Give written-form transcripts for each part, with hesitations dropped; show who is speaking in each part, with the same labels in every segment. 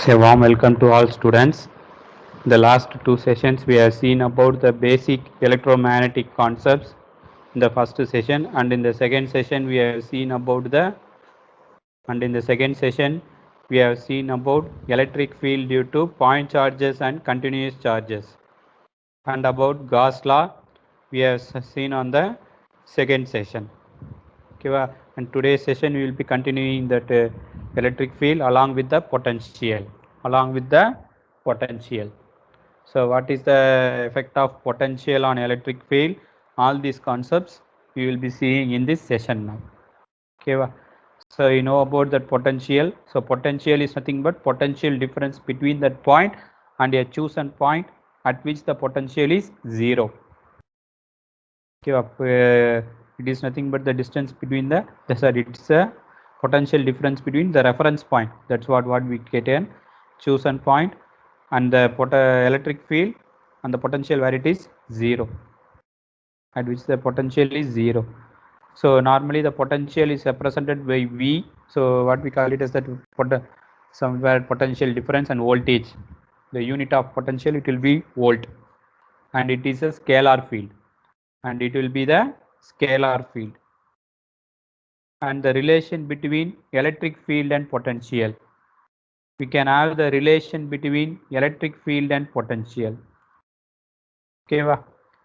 Speaker 1: A warm welcome to all students. The last two sessions we have seen about the basic electromagnetic concepts in the first session, and in the second session we have seen about electric field due to point charges and continuous charges, and about Gauss law we have seen on the second session. Okay, and today's session we will be continuing that electric field along with the potential. So what is the effect of potential on electric field? All these concepts we will be seeing in this session now. Okay, so you know about that potential. So potential is nothing but potential difference between that point and a chosen point at which the potential is zero. Okay, it is nothing but the distance between it's a potential difference between the reference point. That's what we get in chosen point and the electric field and the potential where it is zero, at which the potential is zero. So normally the potential is represented by V. So what we call it as that somewhere potential difference and voltage. The unit of potential it will be volt, and it is a scalar field, and it will be the scalar field. And the relation between electric field and potential. We can have the relation between electric field and potential. Okay,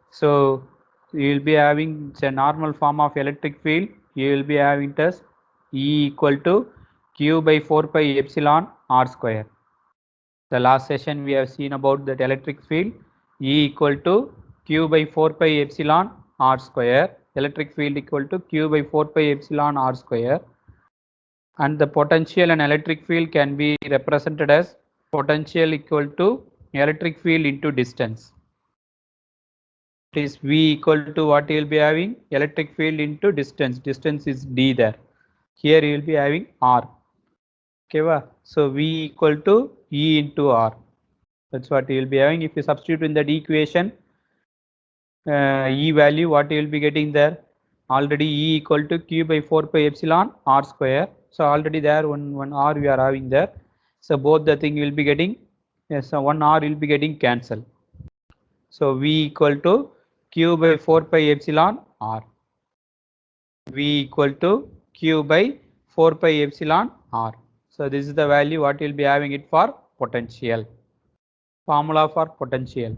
Speaker 1: so you will be having a normal form of electric field. You will be having as E equal to Q by 4 pi epsilon R square. The last session we have seen about that electric field. E equal to Q by 4 pi epsilon R square. Electric field equal to Q by 4 pi epsilon R square. And the potential and electric field can be represented as potential equal to electric field into distance. It is V equal to what you will be having electric field into distance. Distance is D there. Here you will be having R. Okay, so V equal to E into R. That's what you will be having. If you substitute in that equation, E value, what you will be getting there? Already E equal to Q by 4 pi epsilon R square. So already there one R we are having there. So both the thing will be getting, so one R will be getting cancelled. So V equal to Q by 4 pi epsilon R. V equal to Q by 4 pi epsilon R. So this is the value what will be having it for potential. Formula for potential.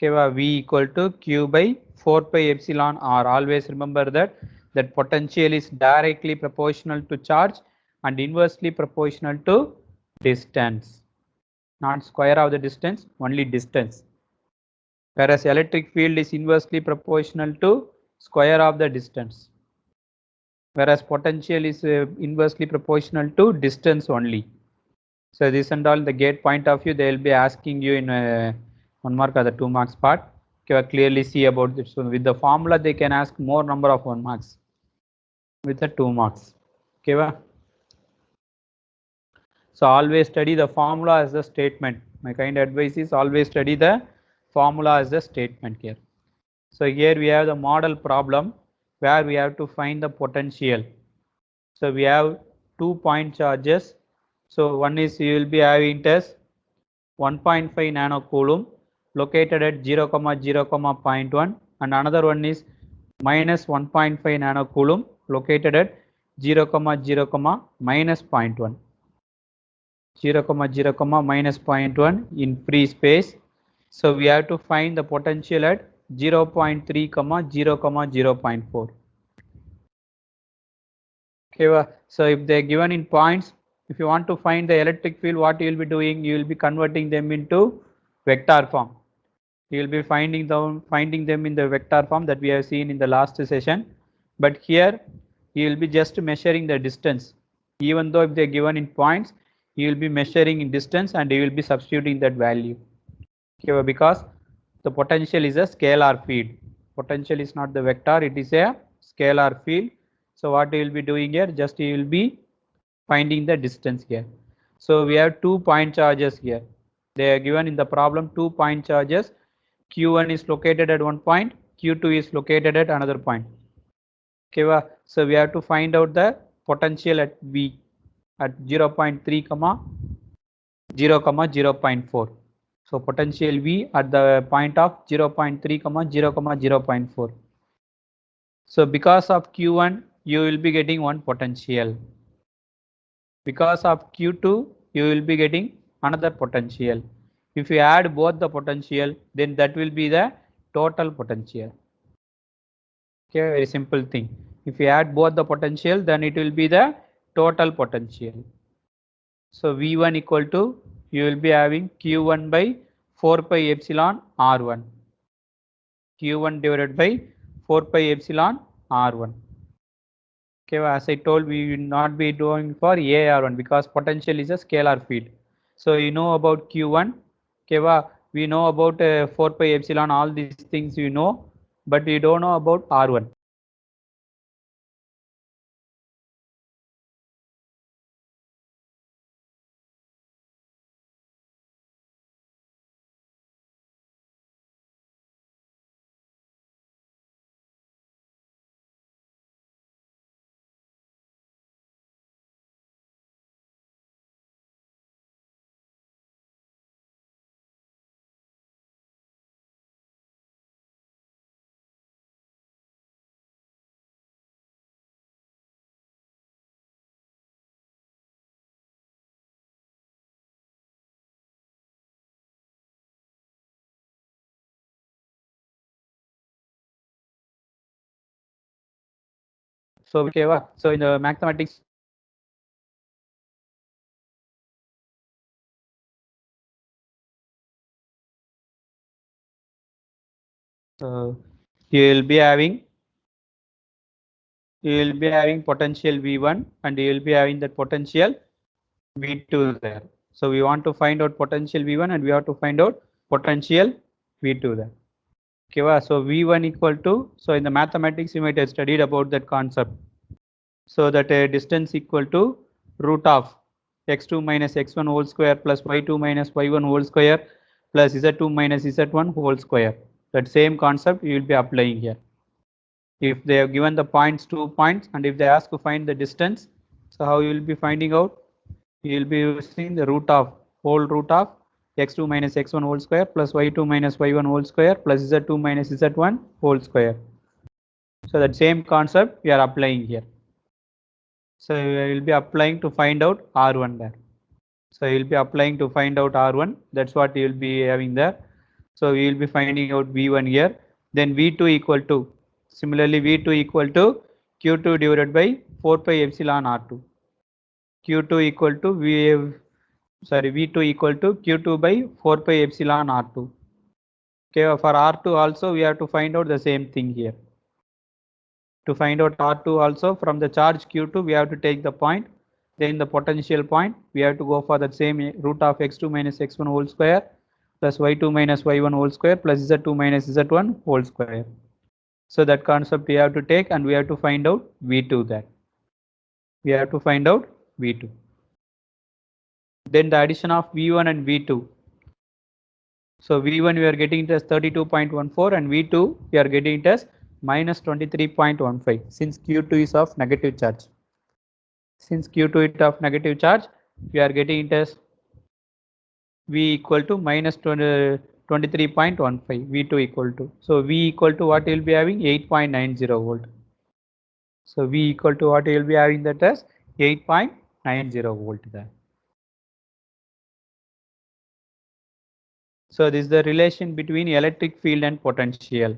Speaker 1: Okay, V equal to Q by 4 pi epsilon R. Always remember that potential is directly proportional to charge and inversely proportional to distance. Not square of the distance, only distance. Whereas electric field is inversely proportional to square of the distance. Whereas potential is inversely proportional to distance only. So this and all the gate point of view, they will be asking you in 1 mark or the 2 marks part. Okay, clearly see about this. So with the formula, they can ask more number of 1 marks with the 2 marks. Okay, so always study the formula as a statement. My kind advice is always study the formula as a statement here. So here we have the model problem where we have to find the potential. So we have 2 point charges. So one is you will be having test 1.5 nanocoulomb located at 0, 0, 0.1, and another one is minus 1.5 nanocoulomb located at 0, 0, minus 0.1. 0, 0, minus 0.1 in free space. So we have to find the potential at 0.3, 0, 0.4. Okay, so if they are given in points, if you want to find the electric field, what you will be doing? You will be converting them into vector form. You will be finding them in the vector form that we have seen in the last session. But here you will be just measuring the distance. Even though if they are given in points, you will be measuring in distance and you will be substituting that value. Okay, because the potential is a scalar field. Potential is not the vector, it is a scalar field. So what you will be doing here? Just you will be finding the distance here. So we have 2 point charges here. They are given in the problem 2 point charges. Q1 is located at one point, Q2 is located at another point. Okay, so we have to find out the potential at V at 0.3, 0, 0.4. So potential V at the point of 0.3, 0, 0.4. So because of Q1, you will be getting one potential. Because of Q2, you will be getting another potential. If you add both the potential, then that will be the total potential. Okay, very simple thing. If you add both the potential, then it will be the total potential. So V1 equal to, you will be having Q1 by 4 pi epsilon R1. Q1 divided by 4 pi epsilon R1. Okay, as I told, we will not be doing for AR1 because potential is a scalar field. So you know about Q1, okay, we know about 4 pi epsilon, all these things you know, but you don't know about R1. So okay, so in the mathematics, you will be having potential V1 and you will be having that potential V2 there. So we want to find out potential V1 and we have to find out potential V2 there. Okay, so V1 equal to, so in the mathematics you might have studied about that concept. So that a distance equal to root of x2 minus x1 whole square plus y2 minus y1 whole square plus z2 minus z1 whole square. That same concept you will be applying here. If they have given the points, 2 points, and if they ask to find the distance, so how you will be finding out? You will be using the whole root of x2 minus x1 whole square plus y2 minus y1 whole square plus z2 minus z1 whole square. So that same concept we are applying here. So we will be applying to find out R1 there. So you will be applying to find out R1. That's what you will be having there. So we will be finding out V1 here. Then V2 equal to, similarly V2 equal to Q2 divided by 4 pi epsilon R2. Q2 equal to V2 equal to Q2 by 4 pi epsilon R2. Okay, for R2 also we have to find out the same thing here. To find out R2 also, from the charge Q2 we have to take the point. Then the potential point we have to go for the same root of x2 minus x1 whole square plus y2 minus y1 whole square plus z2 minus z1 whole square. So that concept we have to take and we have to find out V2 there. We have to find out V2. Then the addition of V1 and V2. So V1 we are getting it as 32.14 and V2 we are getting it as minus 23.15 since Q2 is of negative charge. Since Q2 is of negative charge, we are getting it as V equal to minus 23.15, V2 equal to. So V equal to what you will be having? 8.90 volt. So V equal to what you will be having, that as 8.90 volt there. So this is the relation between electric field and potential.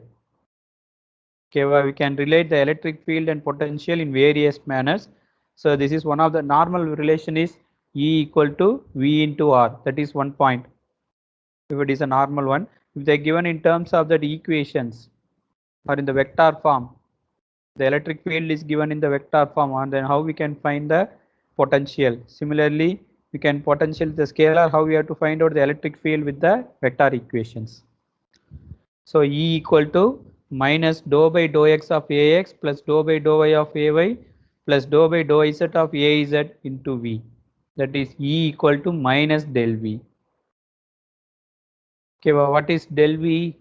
Speaker 1: Okay, well, we can relate the electric field and potential in various manners. So this is one of the normal relation is E equal to V into R. That is one point. If it is a normal one, if they are given in terms of that equations or in the vector form, the electric field is given in the vector form, and then how we can find the potential. Similarly, we can potential the scalar, how we have to find out the electric field with the vector equations. So E equal to minus dou by dou x of Ax plus dou by dou y of Ay plus dou by dou z of Az into V. That is E equal to minus del V. Okay, well, what is del V?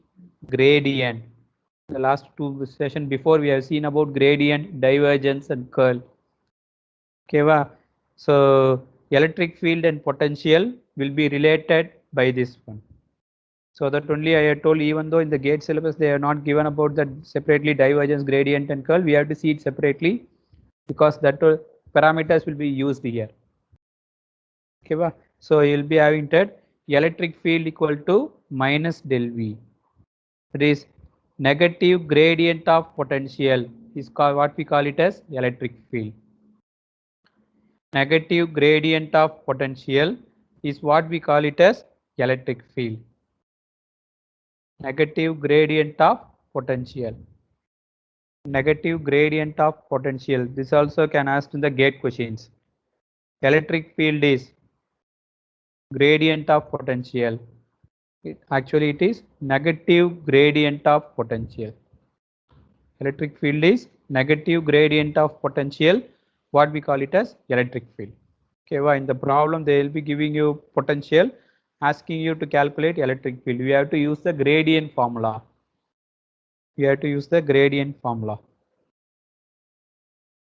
Speaker 1: Gradient. The last two sessions before we have seen about gradient, divergence and curl. Okay, well, so electric field and potential will be related by this one. So that only I had told, even though in the GATE syllabus they are not given about that separately divergence, gradient and curl, we have to see it separately because that parameters will be used here. Okay, so you'll be having that electric field equal to minus del V. That is negative gradient of potential is called what we call it as electric field. Negative gradient of potential is what we call it as electric field. Negative gradient of potential. Negative gradient of potential. This also can ask in the GATE questions. Electric field is gradient of potential. Actually, it is negative gradient of potential. Electric field is negative gradient of potential. What we call it as electric field. Okay, well, in the problem they will be giving you potential, asking you to calculate electric field. We have to use the gradient formula. We have to use the gradient formula.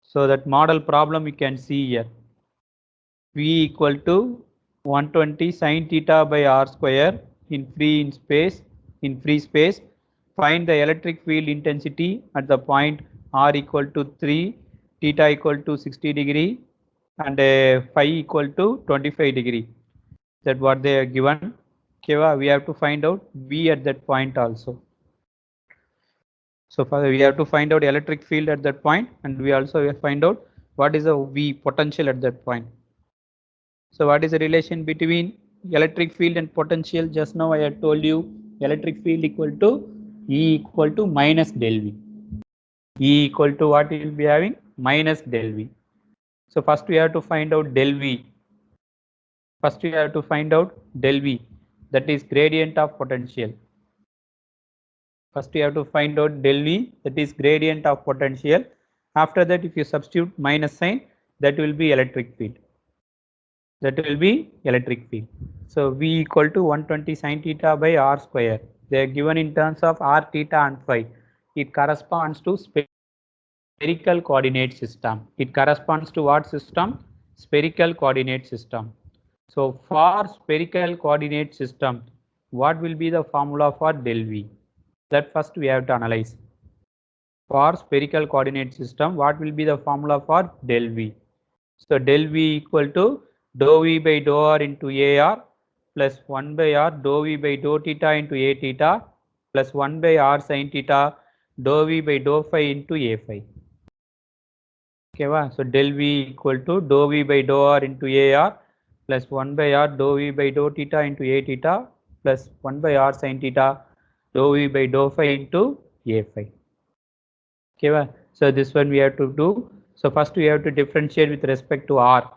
Speaker 1: So that model problem you can see here. V equal to 120 sin theta by r square in free space. Find the electric field intensity at the point r equal to 3, theta equal to 60 degree, and phi equal to 25 degree. That what they are given. Okay, we have to find out V at that point also. So we have to find out electric field at that point, and we also have to find out what is the V potential at that point. So what is the relation between electric field and potential? Just now I had told you electric field equal to E equal to minus del V. E equal to what we will be having? Minus del V. So first we have to find out del V. First we have to find out del V, that is gradient of potential. First we have to find out del V, that is gradient of potential. After that, if you substitute minus sign, that will be electric field. That will be electric field. So V equal to 120 sin theta by r square. They are given in terms of r, theta and phi. It corresponds to spherical coordinate system. It corresponds to what system? Spherical coordinate system. So for spherical coordinate system, what will be the formula for del V? That first we have to analyze. For spherical coordinate system, what will be the formula for del V? So del V equal to dou V by dou R into AR plus 1 by R dou V by dou theta into A theta plus 1 by R sin theta dou V by dou phi into A phi. Okay, so del V equal to dou V by dou R into AR plus 1 by R dou V by dou theta into A theta plus 1 by R sin theta dou V by dou phi into A phi. Okay, so this one we have to do. So first we have to differentiate with respect to R.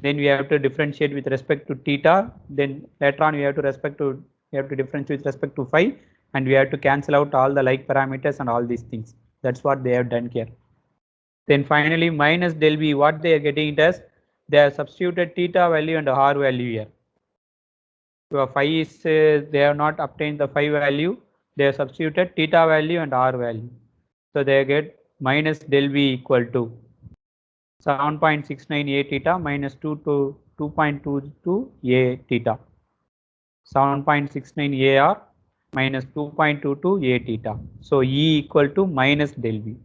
Speaker 1: Then we have to differentiate with respect to theta. Then later on we have to differentiate with respect to phi, and we have to cancel out all the like parameters and all these things. That's what they have done here. Then finally minus del V, what they are getting it as, they have substituted theta value and R value here. So phi is they have not obtained the phi value. They have substituted theta value and R value. So they get minus del V equal to 7.69 A theta minus 2.22 A theta. 7.69 AR minus 2.22 A theta. So E equal to minus del V.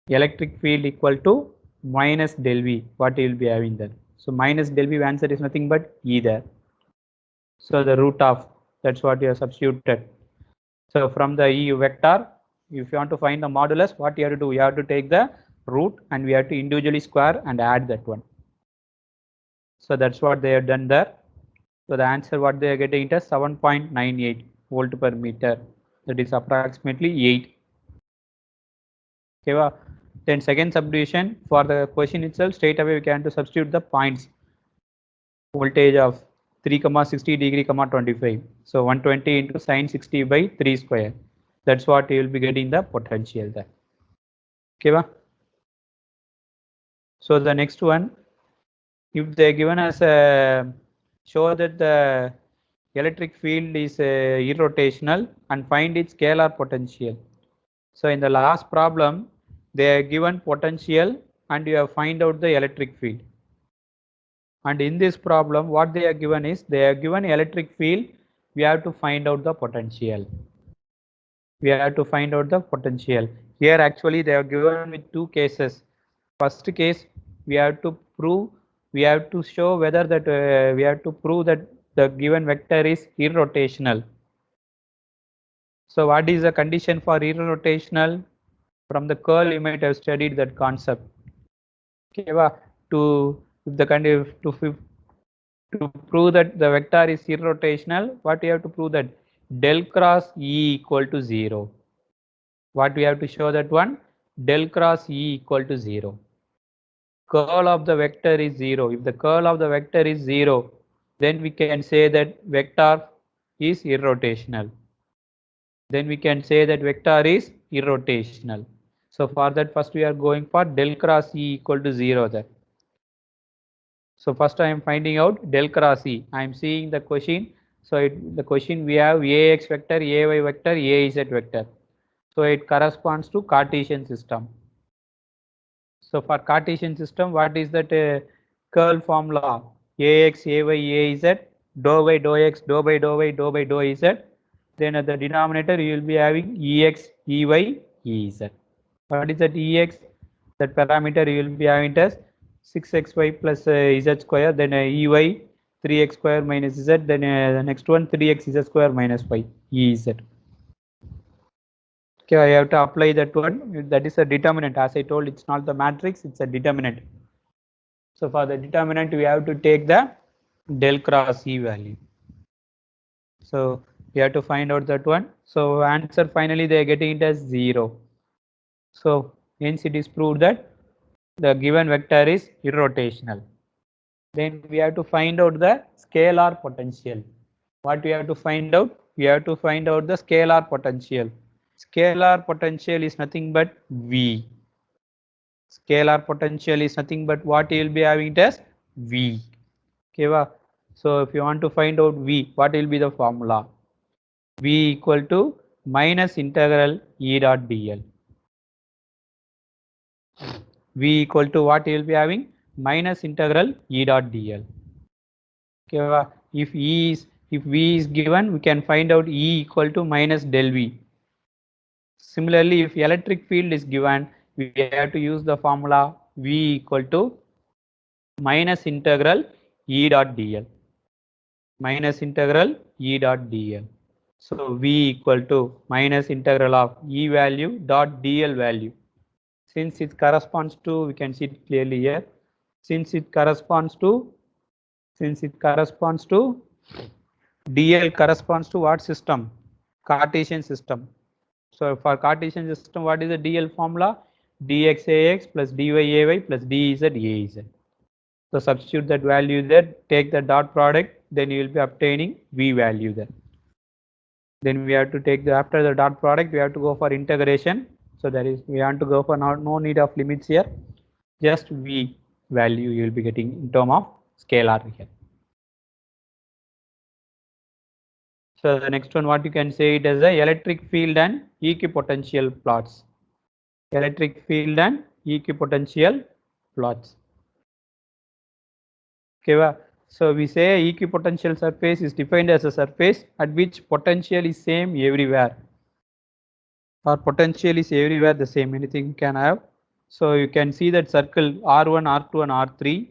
Speaker 1: Electric field equal to minus del V. What you will be having there? So minus del V answer is nothing but E there. So the root of, that's what you have substituted. So from the E vector, if you want to find the modulus, what you have to do? You have to take the root and we have to individually square and add that one. So that's what they have done there. So the answer what they are getting it as 7.98 volt per meter. That is approximately 8. Okay, then second subdivision for the question itself, straight away we can to substitute the points. Voltage of 3, 60 degree, 25. So 120 into sin 60 by 3 square. That's what you will be getting the potential there. Okay, so the next one, if they are given as a show that the electric field is irrotational and find its scalar potential. So in the last problem, they are given potential and you have find out the electric field. And in this problem, what they are given is, they are given electric field. We have to find out the potential. We have to find out the potential. Here actually they are given with two cases. First case, we have to prove, we have to show whether that we have to prove that the given vector is irrotational. So what is the condition for irrotational? From the curl you might have studied that concept. Okay, to if the kind of to prove that the vector is irrotational, what we have to prove that del cross E equal to 0. What we have to show that one? Del cross E equal to 0. Curl of the vector is 0. If the curl of the vector is 0, then we can say that vector is irrotational. Then we can say that vector is irrotational. So for that, first we are going for del cross E equal to 0 there. So first I am finding out del cross E. I am seeing the question. So the question we have Ax vector, Ay vector, Az vector. So it corresponds to Cartesian system. So for Cartesian system, what is that curl formula? Ax, Ay, Az, dou by dou x, dou by dou y, dou by dou z. Then at the denominator you will be having Ex, Ey, Ez. What is that Ex? That parameter you will be having it as 6xy plus z square, then Ey 3x square minus z, then the next one 3x z square minus y, Ez. Okay, I have to apply that one. That is a determinant. As I told, it's not the matrix, it's a determinant. So for the determinant, we have to take the del cross E value. So we have to find out that one. So answer finally they are getting it as 0. So hence it is proved that the given vector is irrotational. Then we have to find out the scalar potential. What we have to find out? We have to find out the scalar potential. Scalar potential is nothing but V. Scalar potential is nothing but what you will be having it as V. Okay, so if you want to find out V, what will be the formula? V equal to minus integral E dot dl. V equal to what you will be having? Minus integral E dot dl. Okay, if V is given, we can find out E equal to minus del V. Similarly, if electric field is given, we have to use the formula V equal to minus integral E dot dl. Minus integral E dot dl. So V equal to minus integral of E value dot dl value. Since it corresponds to, we can see it clearly here. Since it corresponds to dl corresponds to what system? Cartesian system. So for Cartesian system, what is the dl formula? dxax plus dyay plus dz. So substitute that value there, take the dot product, then you will be obtaining V value there. Then we have to take the, after the dot product, we have to go for integration. So that is, we want to go for no need of limits here. Just V value you will be getting in term of scalar here. So the next one, what you can say it as a electric field and equipotential plots. Electric field and equipotential plots. Okay, so we say equipotential surface is defined as a surface at which potential is same everywhere. Or potential is everywhere the same, anything can have. So you can see that circle R1, R2 and R3.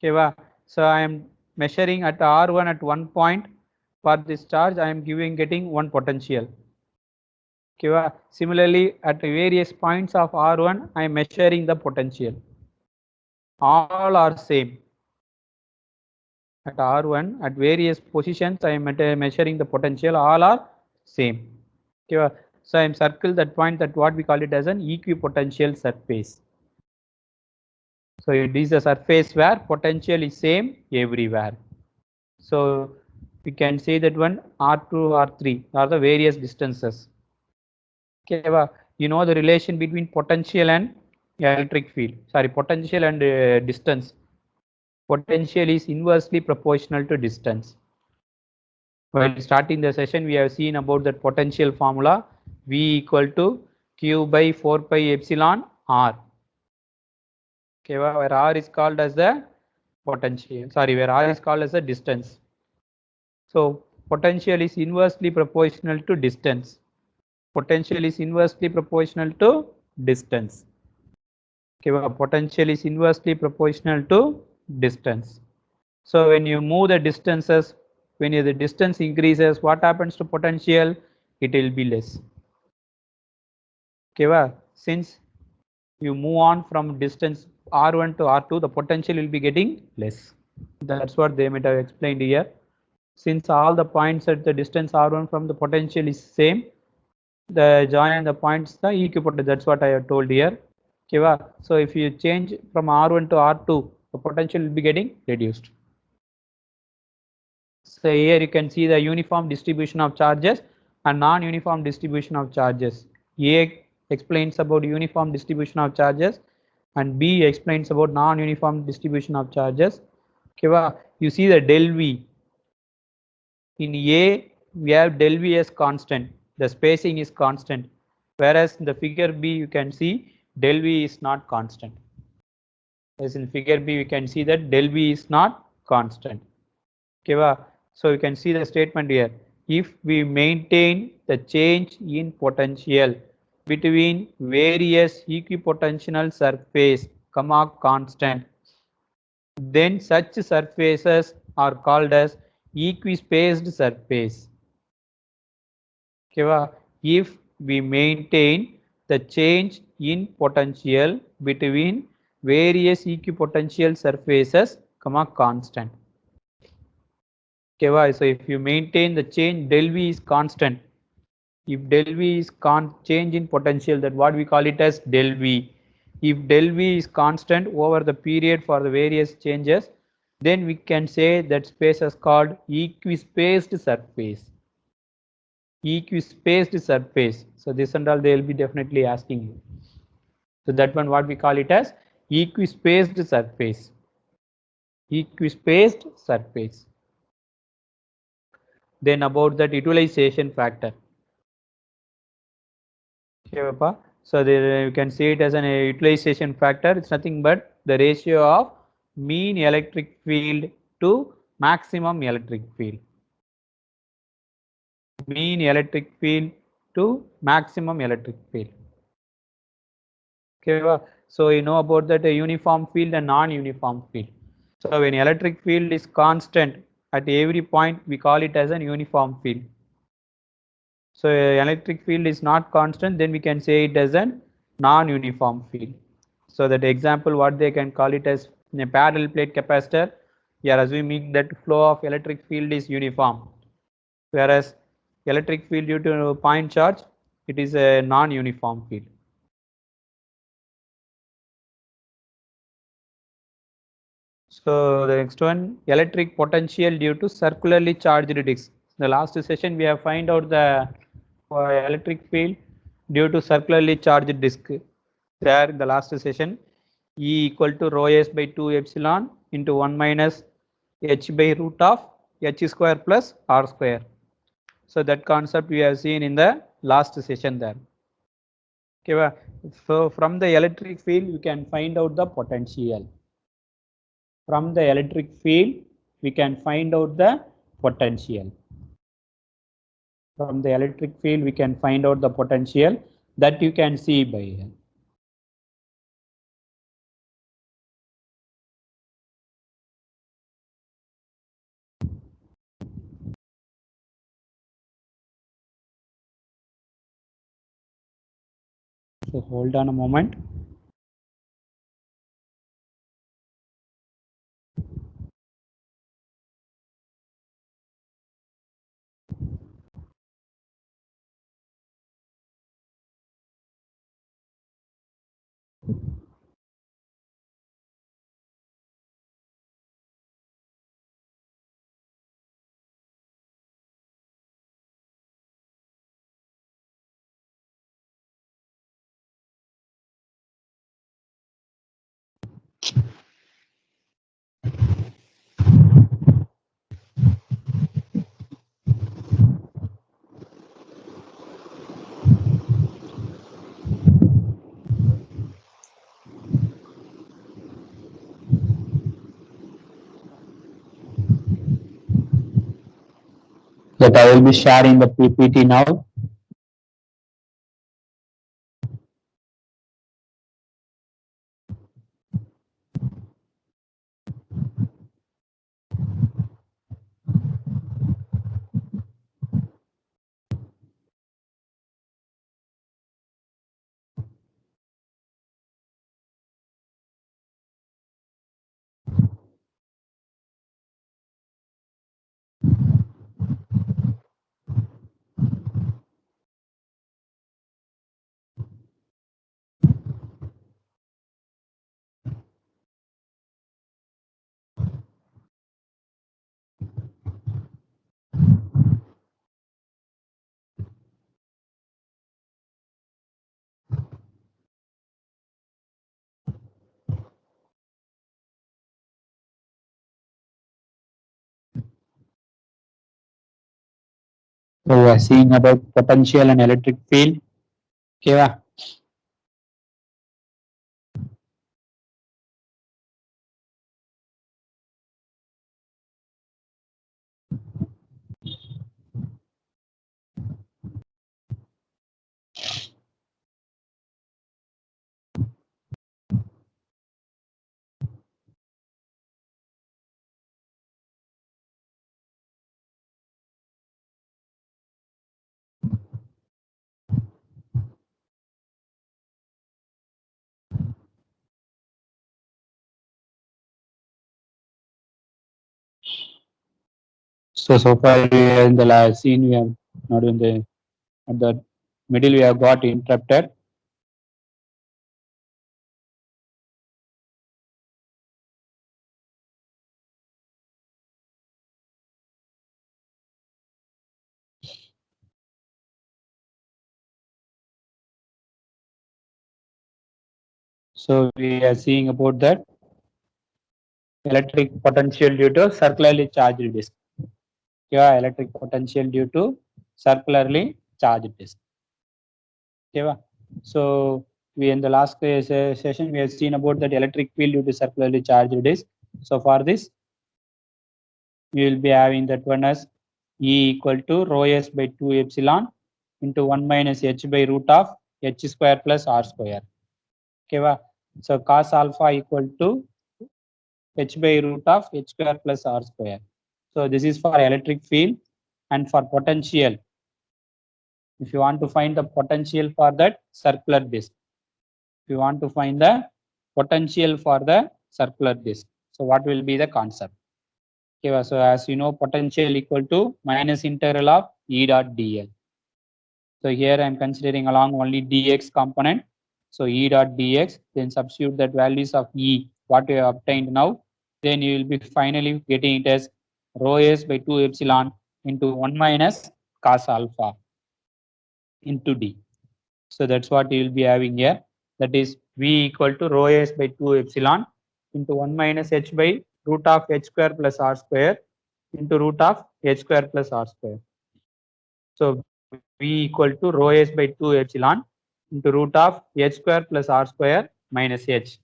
Speaker 1: Okay, so I am measuring at R1 at one point. For this charge, I am getting one potential. Okay, similarly, at various points of R1, I am measuring the potential. All are same. At R1, at various positions, I am measuring the potential. All are same. Okay, so I am circle that point, that what we call it as an equipotential surface. So it is a surface where potential is same everywhere. So we can say that one R2, R3 are the various distances. Okay, you know the relation between potential and electric field. Sorry, potential and distance. Potential is inversely proportional to distance. While starting the session, we have seen about that potential formula V equal to Q by 4 pi epsilon R. Okay, where R is called as the potential, sorry, where R is called as a distance. So potential is inversely proportional to distance. Potential is inversely proportional to distance. Okay, potential is inversely proportional to distance. So when you move the distances, when the distance increases, what happens to potential? It will be less. Okay, since you move on from distance R1 to R2, the potential will be getting less. That's what they might have explained here. Since all the points at the distance R1 from the potential is same, the join the points the equipotential. That's what I have told here. Okay, so if you change from R1 to R2, the potential will be getting reduced. So here you can see the uniform distribution of charges and non-uniform distribution of charges. A explains about uniform distribution of charges and B explains about non-uniform distribution of charges. Okay, you see the del V. In A, we have del V as constant. The spacing is constant. Whereas in the figure B, you can see del V is not constant. As in figure B, we can see that del V is not constant. Okay, so you can see the statement here. If we maintain the change in potential between various equipotential surface, constant, then such surfaces are called as equispaced surface. Okay, if we maintain the change in potential between various equipotential surfaces, constant. Okay, so if you maintain the change del V is constant, if del V is change in potential, that what we call it as del V. If del V is constant over the period for the various changes, then we can say that space is called equispaced surface. Equispaced surface. So this and all they will be definitely asking you. So that one what we call it as equispaced surface. Equispaced surface. Then about that utilization factor. Okay, so there you can see it as an utilization factor. It's nothing but the ratio of mean electric field to maximum electric field. Mean electric field to maximum electric field. Okay, so you know about that uniform field and non-uniform field. So when electric field is constant at every point, we call it as an uniform field. So electric field is not constant, then we can say it as a non-uniform field. So that example, what they can call it as in a parallel plate capacitor, we are assuming that flow of electric field is uniform, whereas electric field due to point charge, it is a non-uniform field. So the next one, electric potential due to circularly charged disc. The last session we have find out the electric field due to circularly charged disc. There in the last session, E equal to rho s by 2 epsilon into 1 minus h by root of h square plus r square. So that concept we have seen in the last session there. Okay, so from the electric field we can find out the potential. From the electric field, we can find out the potential. From the electric field, we can find out the potential that you can see by here. So hold on a moment. that I will be sharing the PPT now. So we are seeing about potential and electric field. Okay, va? So far we are in the last scene, we have not in the at the middle we have got interrupted. So we are seeing about that electric potential due to circularly charged disk. Yeah, electric potential due to circularly charged disk. Okay, so we in the last session we have seen about that electric field due to circularly charged disk. So for this, we will be having that one as E equal to rho s by 2 epsilon into 1 minus h by root of h square plus r square. Okay, so cos alpha equal to h by root of h square plus r square. So this is for electric field, and for potential. If you want to find the potential for that circular disk, if you want to find the potential for the circular disk, so what will be the concept? Okay, so as you know, potential equal to minus integral of E dot dl. So here I am considering along only dx component. So E dot dx, then substitute that values of E, what we have obtained now, then you will be finally getting it as rho s by 2 epsilon into 1 minus cos alpha into d. So that's what you will be having here. That is V equal to rho s by 2 epsilon into 1 minus h by root of h square plus r square into root of h square plus r square. So V equal to rho s by 2 epsilon into root of h square plus r square minus h.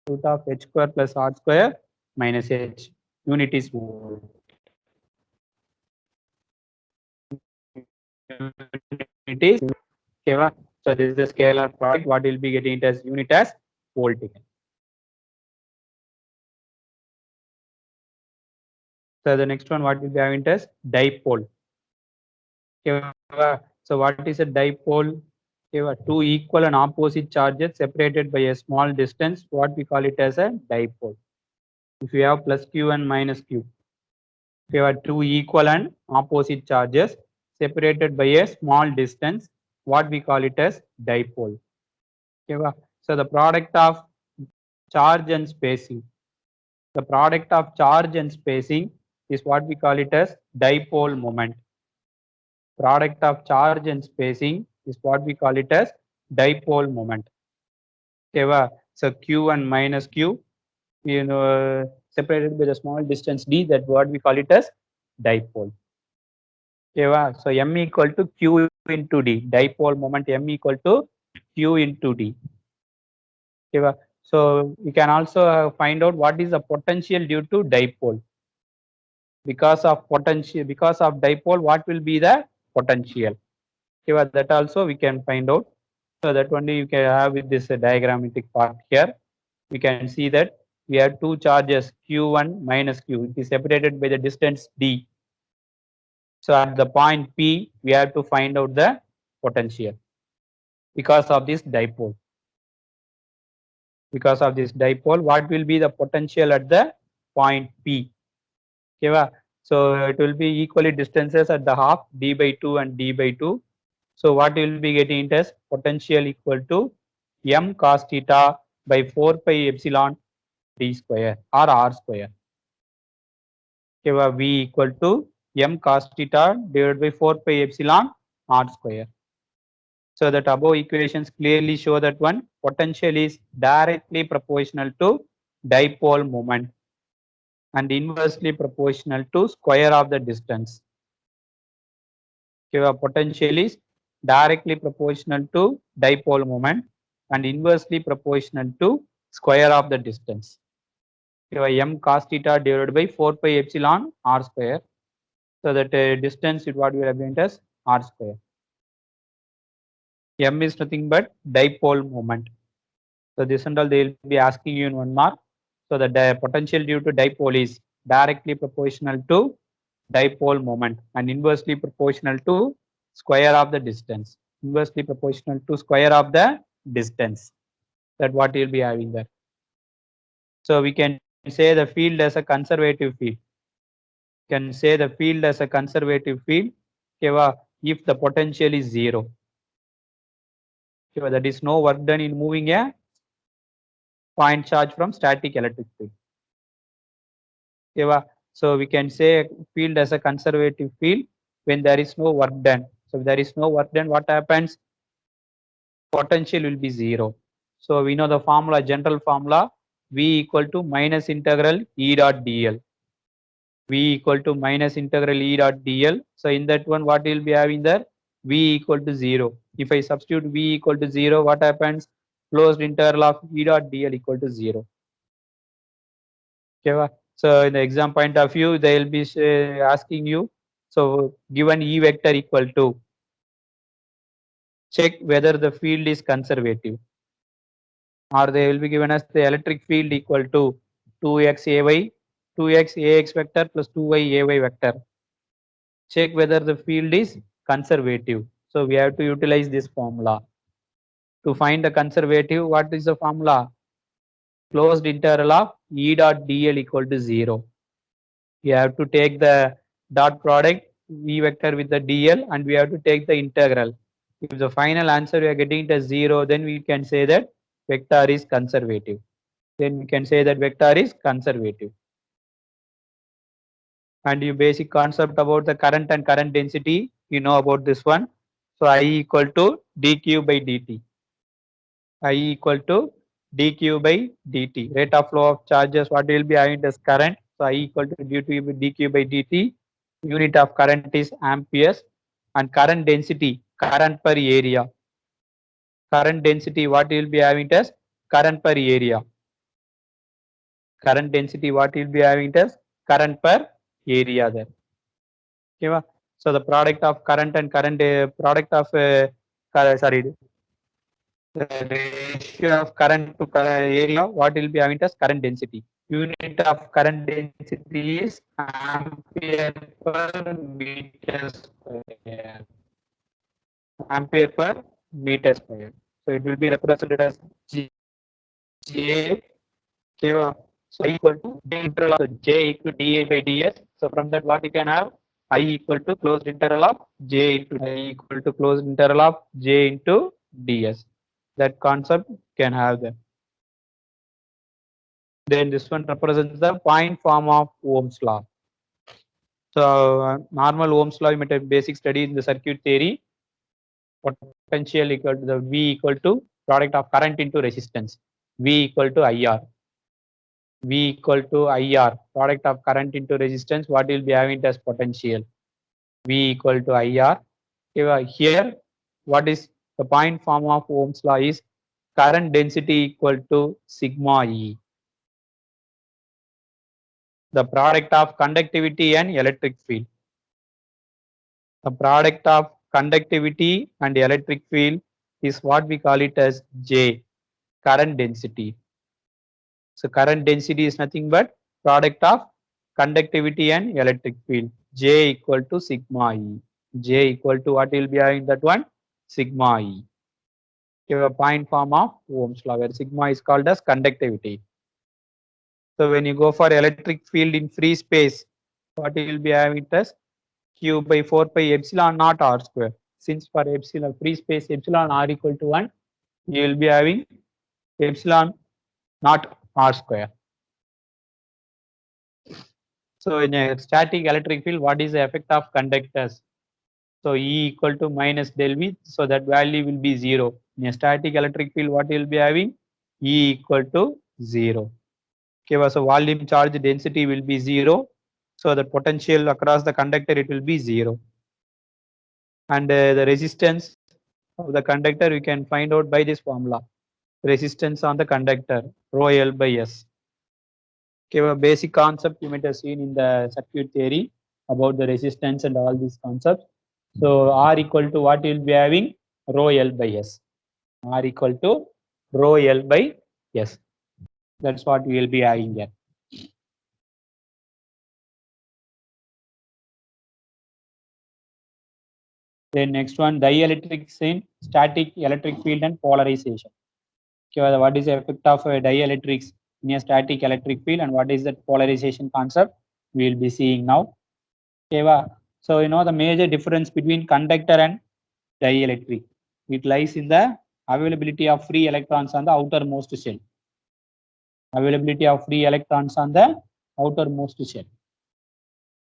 Speaker 1: Root of h square plus r square minus h. Unit is volt. Unit is okay. So this is the scalar product. What will be getting it as unit as volt. So the next one, what will be having as dipole. Okay, so what is a dipole? Okay, two equal and opposite charges separated by a small distance. What we call it as a dipole. If you have plus q and minus q, if you have two equal and opposite charges separated by a small distance, what we call it as dipole. Okay, so the product of charge and spacing. The product of charge and spacing is what we call it as dipole moment. Product of charge and spacing is what we call it as dipole moment. Okay, so q and minus q, separated by the small distance d, that what we call it as dipole. Okay, so m equal to q into d. Dipole moment m equal to q into d. Okay, so we can also find out what is the potential due to dipole. because of potential, because of dipole, what will be the potential? Okay, well, that also we can find out. So that only you can have with this diagrammatic part here. We can see that we have two charges q1 minus q. It is separated by the distance d. So at the point P, we have to find out the potential because of this dipole. Because of this dipole, what will be the potential at the point P? Okay, va? So it will be equally distances at the half d by 2 and d by 2. So what you will be getting it as potential equal to m cos theta by 4 pi epsilon d square or r square. Okay, va? V equal to m cos theta divided by 4 pi epsilon r square. So that above equations clearly show that one potential is directly proportional to dipole moment and inversely proportional to square of the distance. Okay, potential is directly proportional to dipole moment and inversely proportional to square of the distance. Okay, m cos theta divided by 4 pi epsilon r square. So that distance is what we have been as r square. M is nothing but dipole moment. So this and all they will be asking you in 1 mark. So the potential due to dipole is directly proportional to dipole moment and inversely proportional to square of the distance. Inversely proportional to square of the distance. That what you'll be having there. So we can say the field as a conservative field. Can say the field as a conservative field. Okay, if the potential is 0. Okay, that is no work done in moving a point charge from static electric field. Okay, so we can say field as a conservative field when there is no work done. So if there is no work done, what happens? Potential will be 0. So we know the formula, general formula, V equal to minus integral E dot dl. V equal to minus integral E dot dl. So in that one, what will be having there? V equal to 0. If I substitute V equal to 0, what happens? Closed integral of E dot dl equal to 0. Okay, so in the exam point of view, they will be asking you, so given E vector equal to, check whether the field is conservative, or they will be given as the electric field equal to 2x ay, 2x ax vector plus 2y ay vector. Check whether the field is conservative. So we have to utilize this formula. To find the conservative, what is the formula? Closed integral of E dot dl equal to 0. We have to take the dot product V vector with the dl and we have to take the integral. If the final answer we are getting it as 0, then we can say that vector is conservative. Then we can say that vector is conservative. And your basic concept about the current and current density, you know about this one. So I equal to dq by dt. I equal to dq by dt. Rate of flow of charges, what will be having as current. So I equal to dq by dt. Unit of current is amperes and current density, current per area. Current density, what will be having as current per area. Current density, what will be having as current per area there. Okay, so the product of current and current product of sorry, the ratio of current to area, what will be having as current density. Unit of current density is ampere per meter square. Ampere per meter square. So it will be represented as J. So equal to J integral of J equal to dA by ds. So from that, what you can have? I equal to closed integral of J into I equal to closed integral of J into ds. That concept can have that. Then this one represents the point form of Ohm's law. So normal Ohm's law, you might have basic study in the circuit theory. Potential equal to the V equal to product of current into resistance. V equal to IR. V equal to IR, product of current into resistance, what will be having as potential? V equal to IR. Here, what is the point form of Ohm's law is current density equal to sigma E. The product of conductivity and electric field. The product of conductivity and electric field is what we call it as J, current density. So current density is nothing but product of conductivity and electric field. J equal to sigma E. J equal to what will be having that one? Sigma E. Give a point form of Ohm's law where sigma is called as conductivity. So when you go for electric field in free space, what you will be having it as Q by 4 pi epsilon naught R square. Since for epsilon free space epsilon R equal to 1, you will be having epsilon naught R square. So in a static electric field, what is the effect of conductors? So E equal to minus del V, so that value will be 0. In a static electric field, what you will be having? E equal to 0. Okay, so volume charge density will be 0. So the potential across the conductor, it will be 0. And the resistance of the conductor, we can find out by this formula. Resistance on the conductor, rho L by S. Okay, a basic concept you might have seen in the circuit theory about the resistance and all these concepts. So R equal to what you will be having? Rho L by S. R equal to rho L by S. That's what we will be having here. Then next one, dielectrics in static electric field and polarization. Okay, what is the effect of dielectrics in a static electric field and what is that polarization concept? We will be seeing now. Okay, so the major difference between conductor and dielectric. It lies in the availability of free electrons on the outermost shell. Availability of free electrons on the outermost shell.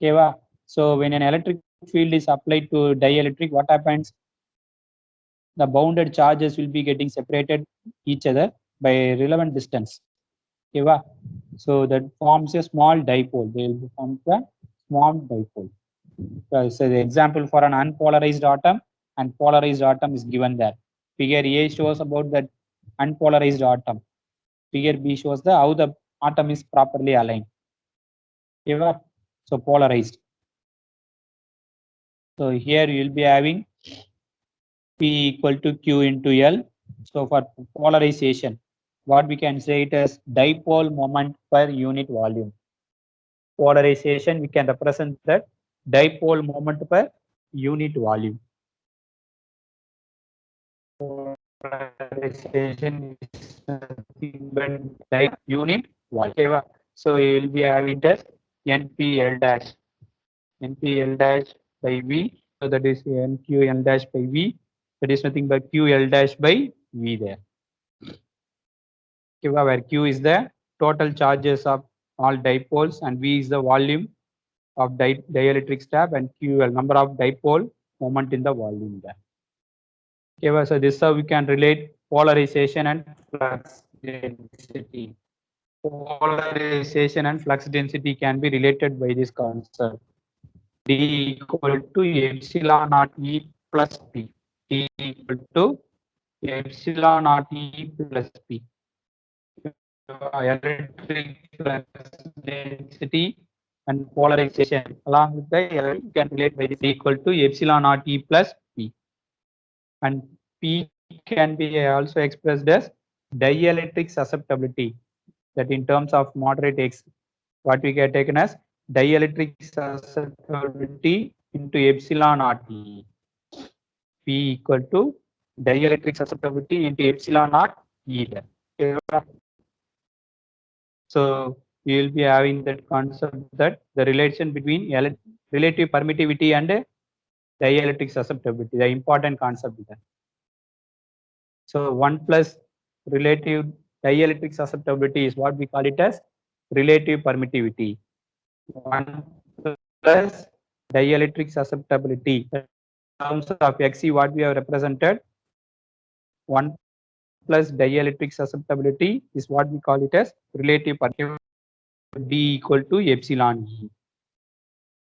Speaker 1: Okay, so when an electric field is applied to dielectric, what happens? The bounded charges will be getting separated each other by relevant distance. Okay, so that forms a small dipole. They will form a small dipole. So the example for an unpolarized atom and polarized atom is given there. Figure A shows about that unpolarized atom. Figure B shows the how the atom is properly aligned. Okay, so polarized. So here you will be having P equal to Q into L. So for polarization, what we can say it as dipole moment per unit volume. Polarization, we can represent that dipole moment per unit volume. Polarization is nothing but like unit volume. So you will be having it as NPL dash. NPL dash by V. So that is NQL dash by V. That is nothing but QL dash by V there. Okay, where Q is the total charges of all dipoles and V is the volume of dielectric stab and QL number of dipole moment in the volume there. Okay, so this is how we can relate polarization and flux density. Polarization and flux density can be related by this concept. D equal to epsilon naught E plus P. D equal to epsilon naught E plus P. Electric flux density and polarization along with the you can relate by this equal to epsilon naught E plus P. And P can be also expressed as dielectric susceptibility, that in terms of moderate X, what we get taken as dielectric susceptibility into epsilon RT. P equal to dielectric susceptibility into epsilon naught E. So we will be having that concept that the relation between relative permittivity and dielectric susceptibility, the important concept there. So 1 plus relative dielectric susceptibility is what we call it as relative permittivity. 1 plus dielectric susceptibility. In terms of Xe, what we have represented, 1 plus dielectric susceptibility is what we call it as relative permittivity. D equal to epsilon E.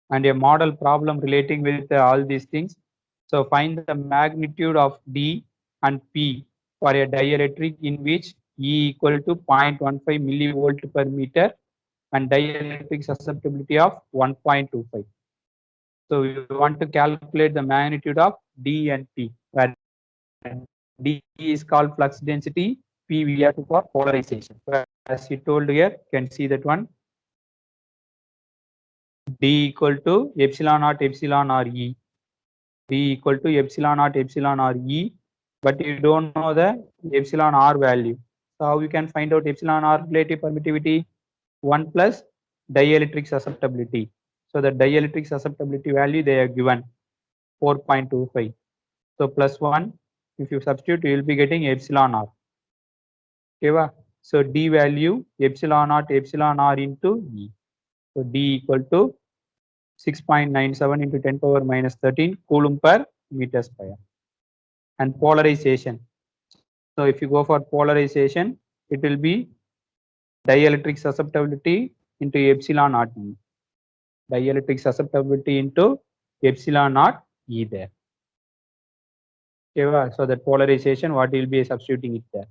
Speaker 1: And a model problem relating with all these things. So find the magnitude of D and P for a dielectric in which E equal to 0.15 millivolt per meter and dielectric susceptibility of 1.25. So we want to calculate the magnitude of D and P, where D is called flux density, P we have to for polarization. So as you told here, you can see that one. D equal to epsilon naught epsilon or E. D equal to epsilon naught epsilon or E, but you don't know the epsilon R value. So how you can find out epsilon R relative permittivity? 1 plus dielectric susceptibility. So the dielectric susceptibility value they are given 4.25. So plus 1, if you substitute, you will be getting epsilon R. Okay, so D value epsilon naught epsilon R into E. So D equal to 6.97 into 10 power minus 13 coulomb per meter square. And polarization. So if you go for polarization, it will be dielectric susceptibility into epsilon naught E. Dielectric susceptibility into epsilon naught E there. Okay, so that polarization, what will be substituting it there.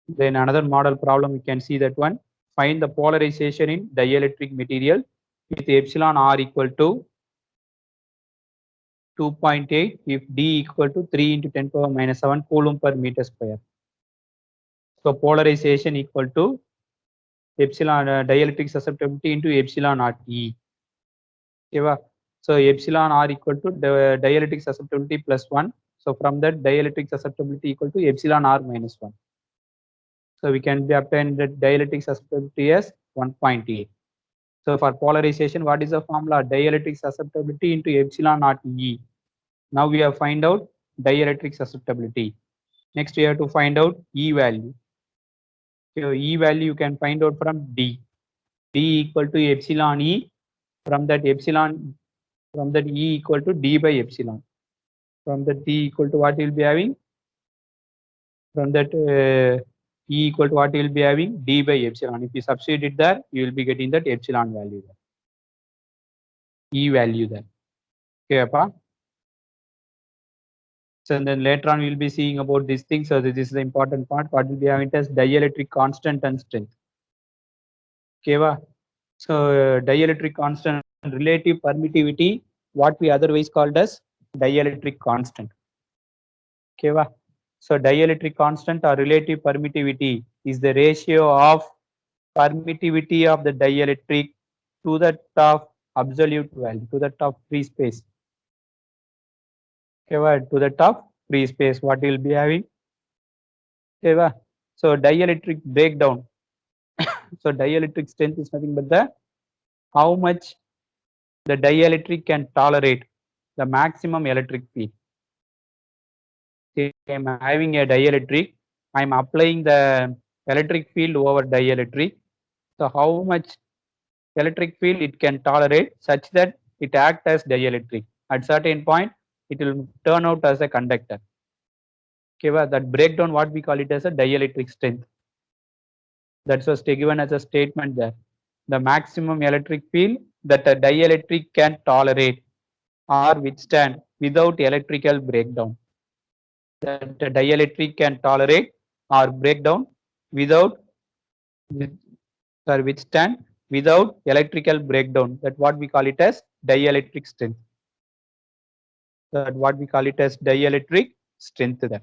Speaker 1: Then another model problem, you can see that one. Find the polarization in dielectric material with epsilon R equal to 2.8 if D equal to 3 into 10 power minus 7 coulomb per meter square. So polarization equal to epsilon dielectric susceptibility into epsilon naught E. Okay, so epsilon R equal to the dielectric susceptibility plus 1. So from that dielectric susceptibility equal to epsilon R minus 1. So we can obtain the dielectric susceptibility as 1.8. So for polarization, what is the formula? Dielectric susceptibility into epsilon naught E. Now we have find out dielectric susceptibility. Next we have to find out E value. So E value you can find out from D. D equal to epsilon E. From that E equal to D by epsilon. From that D equal to what you will be having? From that E equal to what you will be having? D by epsilon. If you substitute it there, you will be getting that epsilon value there. E value there. Okay, appa? So then later on we'll be seeing about these things. So this is the important part. What will be having as dielectric constant and strength. Okay, so dielectric constant and relative permittivity, what we otherwise called as dielectric constant. Okay, so dielectric constant or relative permittivity is the ratio of permittivity of the dielectric to the top absolute value, to the top free space. Okay, to the top free space, what will be having? Okay, so dielectric breakdown. So dielectric strength is nothing but the how much the dielectric can tolerate the maximum electric field. I am having a dielectric, I am applying the electric field over dielectric. So how much electric field it can tolerate such that it acts as dielectric. At certain point, it will turn out as a conductor. Okay, that breakdown, what we call it as a dielectric strength. That's was given as a statement there. The maximum electric field that a dielectric can tolerate or withstand without electrical breakdown. That a dielectric can tolerate or break down without or withstand without electrical breakdown. That what we call it as dielectric strength. That what we call it as dielectric strength there.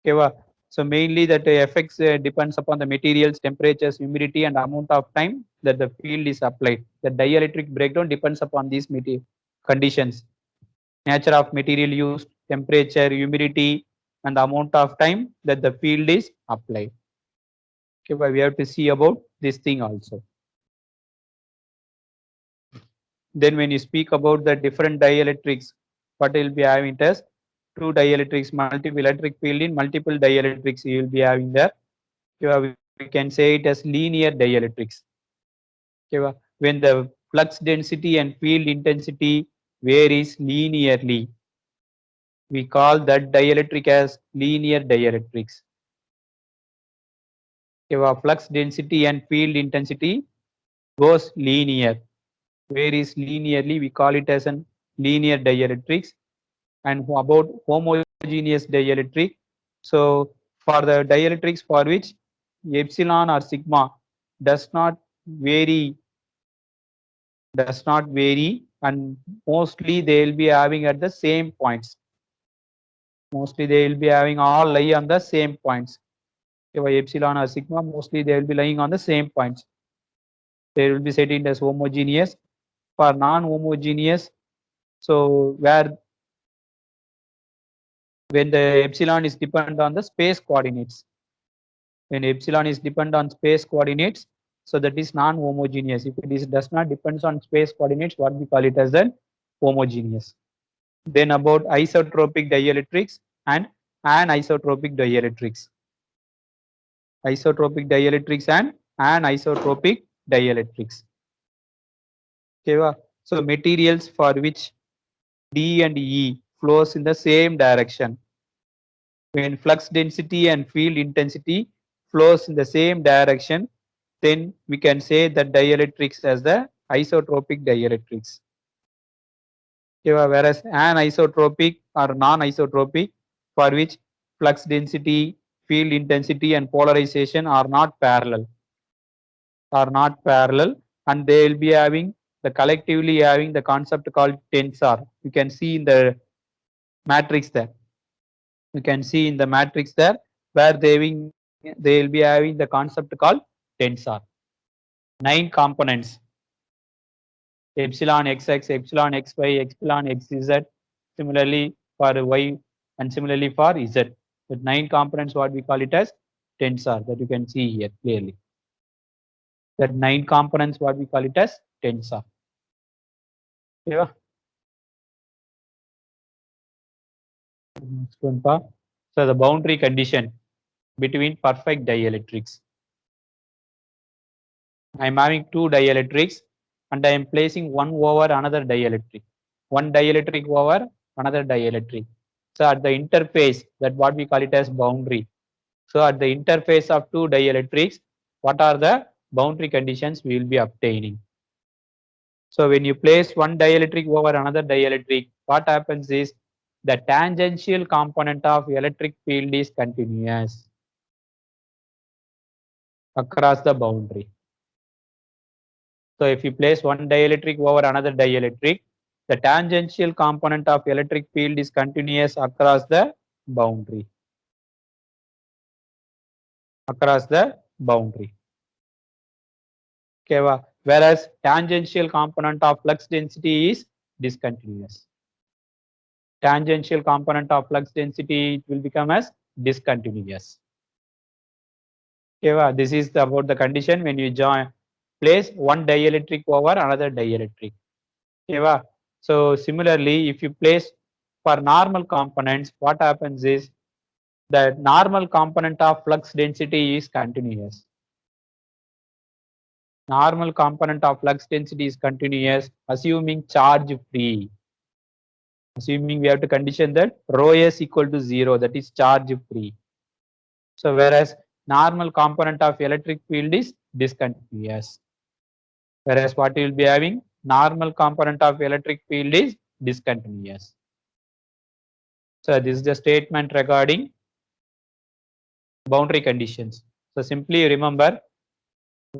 Speaker 1: Okay, so mainly that effects depends upon the materials, temperatures, humidity, and amount of time that the field is applied. The dielectric breakdown depends upon these material conditions: nature of material used, temperature, humidity, and the amount of time that the field is applied. Okay, but we have to see about this thing also. Then when you speak about the different dielectrics, what will be having as two dielectrics, multiple electric field in multiple dielectrics you will be having there. Okay, we can say it as linear dielectrics. Okay, when the flux density and field intensity varies linearly, we call that dielectric as linear dielectrics. Okay, flux density and field intensity goes linear, varies linearly, we call it as an linear dielectrics. And about homogeneous dielectric, so for the dielectrics for which epsilon or sigma does not vary, and mostly they will be having at the same points. Mostly they will be having all lie on the same points. Okay, epsilon or sigma, mostly they will be lying on the same points. They will be setting as homogeneous. For non-homogeneous, so when the epsilon is dependent on the space coordinates, when epsilon is dependent on space coordinates, so that is non-homogeneous. If it is does not depends on space coordinates, what we call it as then homogeneous. Then about isotropic dielectrics and anisotropic dielectrics. Isotropic dielectrics and anisotropic dielectrics. Okay, so materials for which D and E flows in the same direction. When flux density and field intensity flows in the same direction, then we can say that dielectrics as the isotropic dielectrics. Okay, whereas anisotropic or non-isotropic, for which flux density, field intensity and polarization are not parallel, and they will be having the collectively having the concept called tensor. You can see in the matrix there. You can see in the matrix there where they will be having the concept called tensor. 9 components: epsilon xx, epsilon xy, epsilon xz. Similarly for y and similarly for z. The 9 components, what we call it as tensor, that you can see here clearly. That 9 components, what we call it as tensor. Yeah. So the boundary condition between perfect dielectrics. I am having 2 dielectrics and I am placing one over another dielectric. One dielectric over another dielectric. So at the interface, that what we call it as boundary. So at the interface of 2 dielectrics, what are the boundary conditions we will be obtaining? So when you place one dielectric over another dielectric, what happens is the tangential component of electric field is continuous across the boundary. So if you place one dielectric over another dielectric, the tangential component of electric field is continuous across the boundary. Across the boundary. Okay, whereas tangential component of flux density is discontinuous. Tangential component of flux density will become as discontinuous. Okay, this is about the condition when you place one dielectric over another dielectric. Okay, so similarly, if you place for normal components, what happens is the normal component of flux density is continuous. Normal component of flux density is continuous, assuming charge free. Assuming we have to condition that rho s equal to 0, that is charge free. So whereas normal component of electric field is discontinuous. Whereas what you will be having, normal component of electric field is discontinuous. So this is the statement regarding boundary conditions. So simply remember,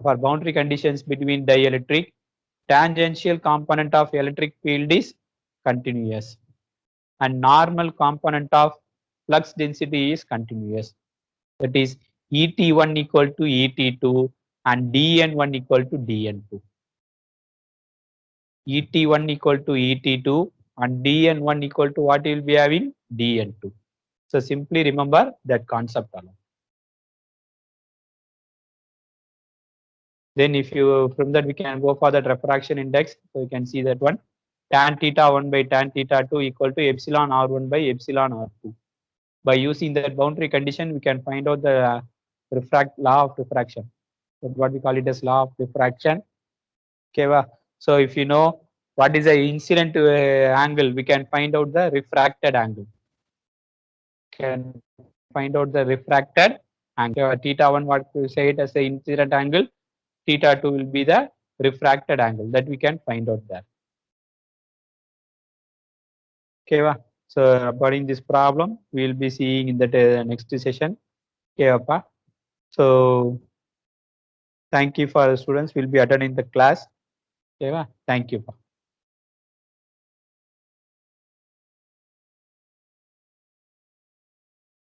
Speaker 1: for boundary conditions between dielectric, tangential component of electric field is continuous and normal component of flux density is continuous. That is ET1 equal to ET2 and DN1 equal to DN2. ET1 equal to ET2 and DN1 equal to what you will be having? DN2. So simply remember that concept alone. Then if you, from that we can go for that refraction index. So you can see that one, tan theta 1 by tan theta 2 equal to epsilon R1 by epsilon R2. By using that boundary condition, we can find out the law of refraction. That's what we call it as law of refraction. Okay, so if you know what is the incident angle, we can find out the refracted angle. Can find out the refracted angle. Theta 1, what we say it as the incident angle, theta 2 will be the refracted angle, that we can find out there. Okay, so according this problem, we will be seeing in the next session. Okay, so Thank you for the students will be attending the class. Okay, thank you.